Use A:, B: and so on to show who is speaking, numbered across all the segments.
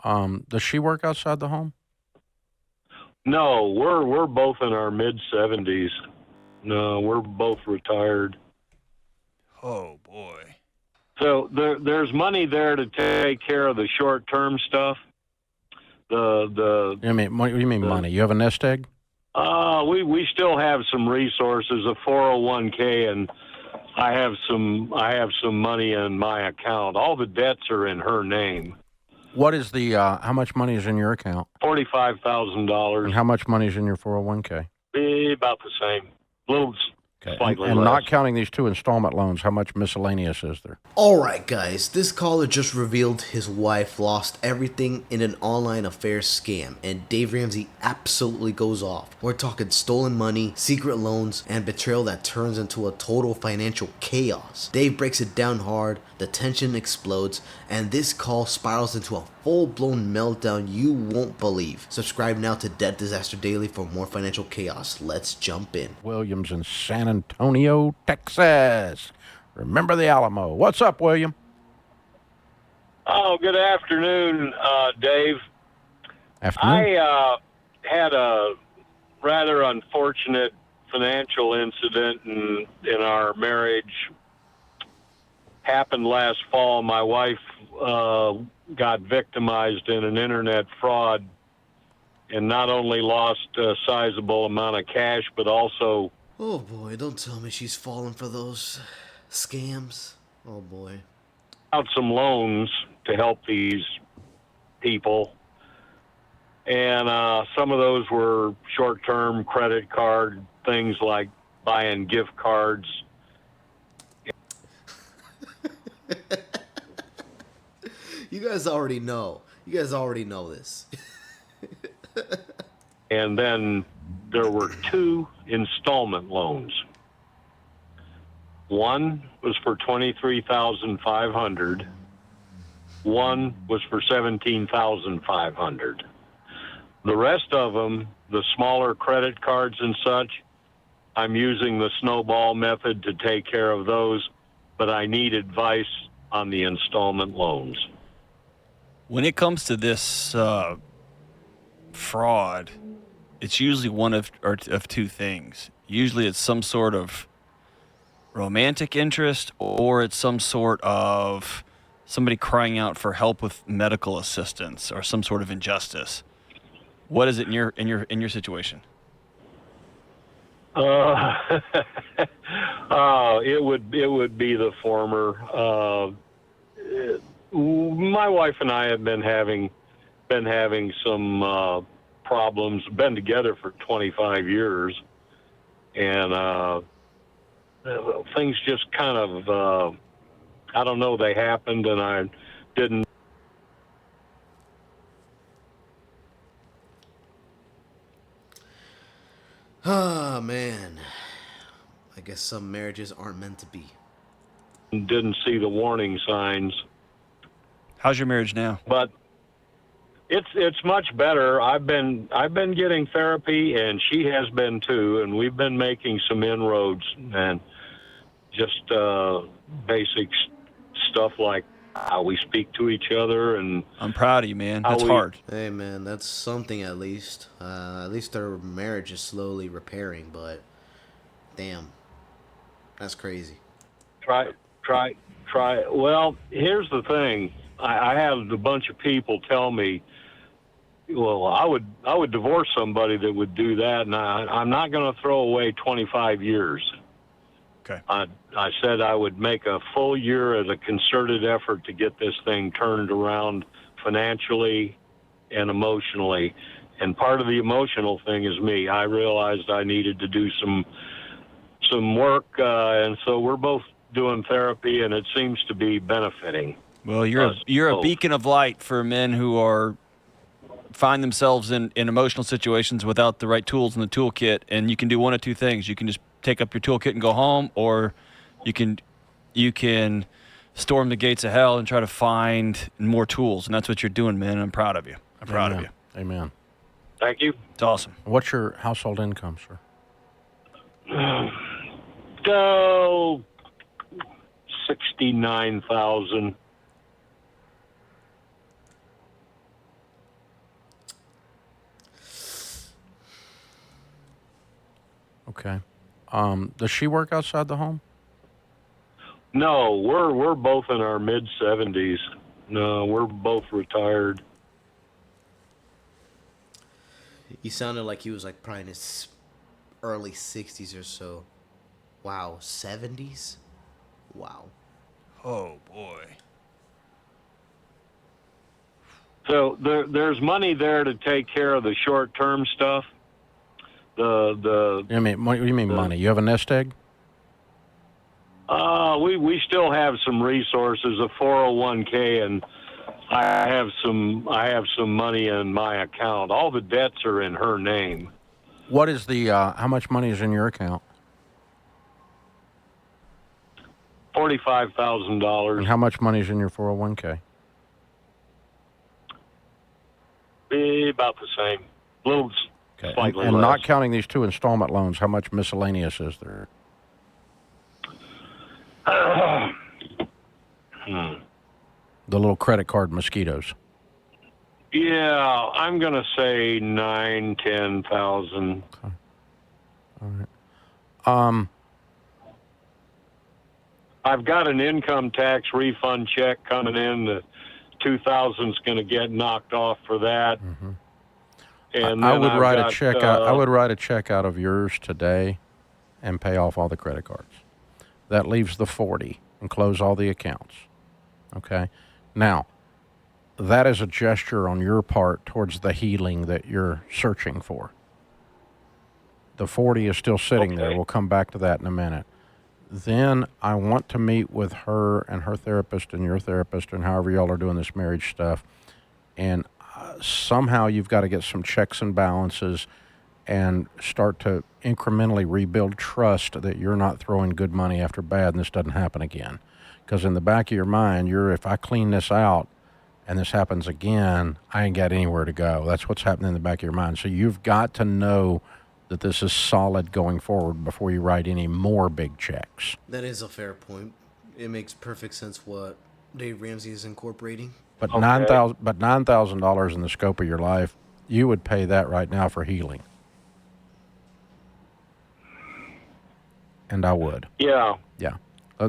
A: Does she work outside the home?
B: No, we're both in our mid-70s. No, we're both retired.
C: Oh boy.
B: So there's money there to take care of the short-term stuff.
A: You mean what do you mean money? You have a nest egg?
B: We still have some resources, a 401k, and I have some money in my account. All the debts are in her name.
A: What is the how much money is in your account?
B: $45,000.
A: And how much money is in your 401k?
B: About the same. Little
A: Okay.
B: slightly
A: And
B: less.
A: not counting these 2 installment loans, how much miscellaneous is there?
D: Alright guys, this caller just revealed his wife lost everything in an online affairs scam, and Dave Ramsey absolutely goes off. We're talking stolen money, secret loans, and betrayal that turns into a total financial chaos. Dave breaks it down hard, the tension explodes, and this call spirals into a full-blown meltdown you won't believe. Subscribe now to Debt Disaster Daily for more financial chaos. Let's jump in.
A: Williams in San Antonio, Texas. Remember the Alamo. What's up, William?
B: Oh, good afternoon, Dave.
A: Afternoon.
B: I had a rather unfortunate financial incident in our marriage. Happened last fall. My wife got victimized in an internet fraud and not only lost a sizable amount of cash, but also...
D: Oh boy, don't tell me she's fallen for those scams. Oh boy.
B: out some loans to help these people. And some of those were short-term credit card things like buying gift cards.
D: You guys already know. You guys already know this.
B: And then there were 2 installment loans. One was for $23,500. One was for $17,500. The rest of them, the smaller credit cards and such, I'm using the snowball method to take care of those, but I need advice on the installment loans.
C: When it comes to this fraud, it's usually one of 2 things. Usually it's some sort of romantic interest, or it's some sort of somebody crying out for help with medical assistance or some sort of injustice. What is it in your situation?
B: It would be the former. My wife and I have been having some problems. Been together for 25 years, and things just kind of I don't know. They happened, and I didn't.
D: Ah, man. I guess some marriages aren't meant to be.
B: Didn't see the warning signs.
C: How's your marriage now?
B: But it's much better. I've been getting therapy, and she has been too, and we've been making some inroads, and just basic stuff like how we speak to each other. And
C: I'm proud of you, man. That's hard.
D: Hey, man, that's something at least. At least their marriage is slowly repairing, but damn, that's crazy.
B: Try. Well, here's the thing. I had a bunch of people tell me, well, I would divorce somebody that would do that, and I'm not going to throw away 25 years.
C: Okay.
B: I said I would make a full year as a concerted effort to get this thing turned around financially and emotionally. And part of the emotional thing is me. I realized I needed to do some work, and so we're both doing therapy, and it seems to be benefiting.
C: Well, you're a beacon of light for men who find themselves in emotional situations without the right tools in the toolkit, and you can do one of 2 things. You can just take up your toolkit and go home, or you can storm the gates of hell and try to find more tools, and that's what you're doing, man. I'm proud of you. I'm proud of you.
A: Amen.
B: Thank you.
C: It's awesome.
A: What's your household income, sir?
B: Go 69,000.
A: Okay. Does she work outside the home?
B: No, we're both in our mid-70s. No, we're both retired.
D: He sounded like he was like probably in his early 60s or so. Wow, 70s? Wow.
C: Oh boy.
B: So there's money there to take care of the short-term stuff. The
A: I mean, what do you mean money? You have a nest egg?
B: we still have some resources, a 401k, and I have some money in my account. All the debts are in her name.
A: What is the how much money is in your account?
B: $45,000.
A: And how much money is in your 401k?
B: About the same. Little
A: Okay.
B: slightly
A: And
B: less.
A: not counting these 2 installment loans, how much miscellaneous is there? The little credit card mosquitoes.
B: Yeah, I'm gonna say 9,000-10,000.
A: Okay. All right.
B: I've got an income tax refund check coming in. The 2,000's going to get knocked off for that.
A: Mm-hmm.
B: And
A: I
B: then
A: would
B: I've
A: write a
B: got,
A: check out. I would write a check out of yours today, and pay off all the credit cards. That leaves the 40, and close all the accounts. Okay. Now, that is a gesture on your part towards the healing that you're searching for. The 40 is still sitting there.
B: Okay.
A: We'll come back to that in a minute. Then I want to meet with her and her therapist and your therapist and however y'all are doing this marriage stuff. And somehow you've got to get some checks and balances and start to incrementally rebuild trust that you're not throwing good money after bad and this doesn't happen again. Because in the back of your mind, if I clean this out and this happens again, I ain't got anywhere to go. That's what's happening in the back of your mind. So you've got to know that this is solid going forward before you write any more big checks.
D: That is a fair point. It makes perfect sense what Dave Ramsey is incorporating.
A: But
B: Okay.
A: $9,000 in the scope of your life, you would pay that right now for healing. And I would.
B: Yeah.
A: Yeah.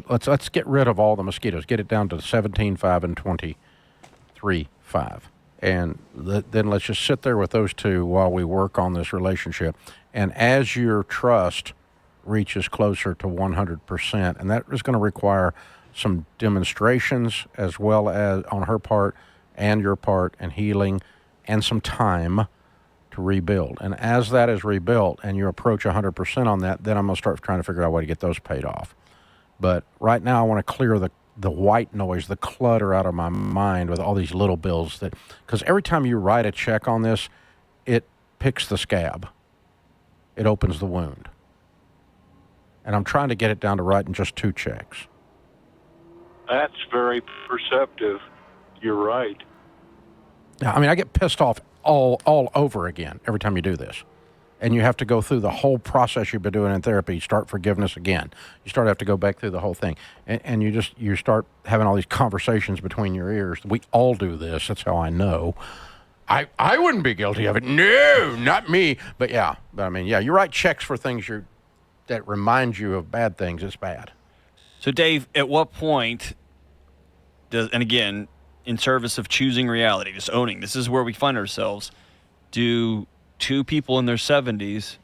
A: Let's get rid of all the mosquitoes. Get it down to 17.5 and 23.5. And then let's just sit there with those two while we work on this relationship. And as your trust reaches closer to 100%, and that is going to require some demonstrations as well as on her part and your part and healing and some time to rebuild. And as that is rebuilt and you approach 100% on that, then I'm going to start trying to figure out a way to get those paid off. But right now I want to clear the white noise, the clutter out of my mind with all these little bills because every time you write a check on this, it picks the scab. It opens the wound. And I'm trying to get it down to writing just 2 checks.
B: That's very perceptive. You're right.
A: Now, I mean, I get pissed off all over again every time you do this. And you have to go through the whole process you've been doing in therapy. You start forgiveness again. You start to have to go back through the whole thing. And you start having all these conversations between your ears. We all do this. That's how I know. I wouldn't be guilty of it. No, not me. But I mean, you write checks for things that remind you of bad things. It's bad.
C: So, Dave, at what point and again, in service of choosing reality, just owning, this is where we find ourselves, do 2 people in their 70s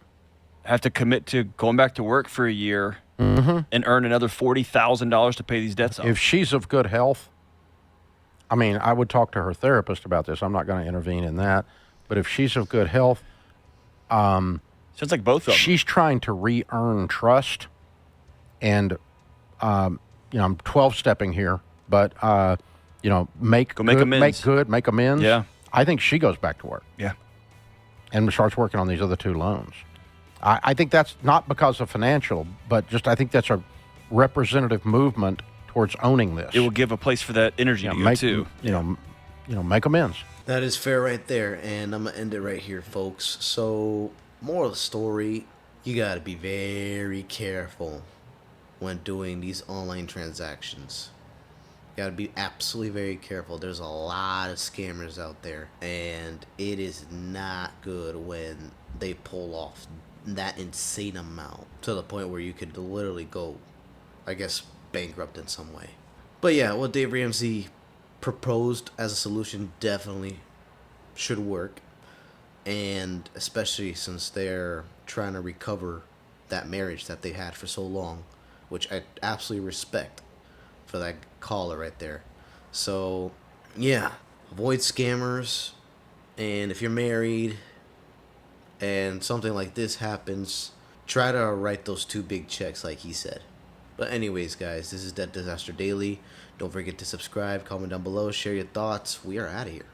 C: have to commit to going back to work for a year and earn another $40,000 to pay these debts off?
A: If she's of good health, I mean, I would talk to her therapist about this. I'm not going to intervene in that. But if she's of good health,
C: sounds like both of them.
A: She's trying to re-earn trust. And, I'm 12-stepping here, but, make amends.
C: Yeah.
A: I think she goes back to work.
C: Yeah.
A: And starts working on these other 2 loans. I think that's not because of financial, but just I think that's a representative movement towards owning this.
C: It will give a place for that energy to go too.
A: Make amends.
D: That is fair right there, and I'm going to end it right here, folks. So, moral of the story, you got to be very careful when doing these online transactions. You got to be absolutely very careful. There's a lot of scammers out there, and it is not good when they pull off that insane amount to the point where you could literally go, I guess, bankrupt in some way. But yeah, what Dave Ramsey proposed as a solution definitely should work, and especially since they're trying to recover that marriage that they had for so long, which I absolutely respect for that caller right there. So yeah, avoid scammers, and if you're married and something like this happens, try to write those two big checks like he said. But anyways, guys, this is Dead Disaster Daily. Don't forget to subscribe, comment down below, share your thoughts. We are out of here.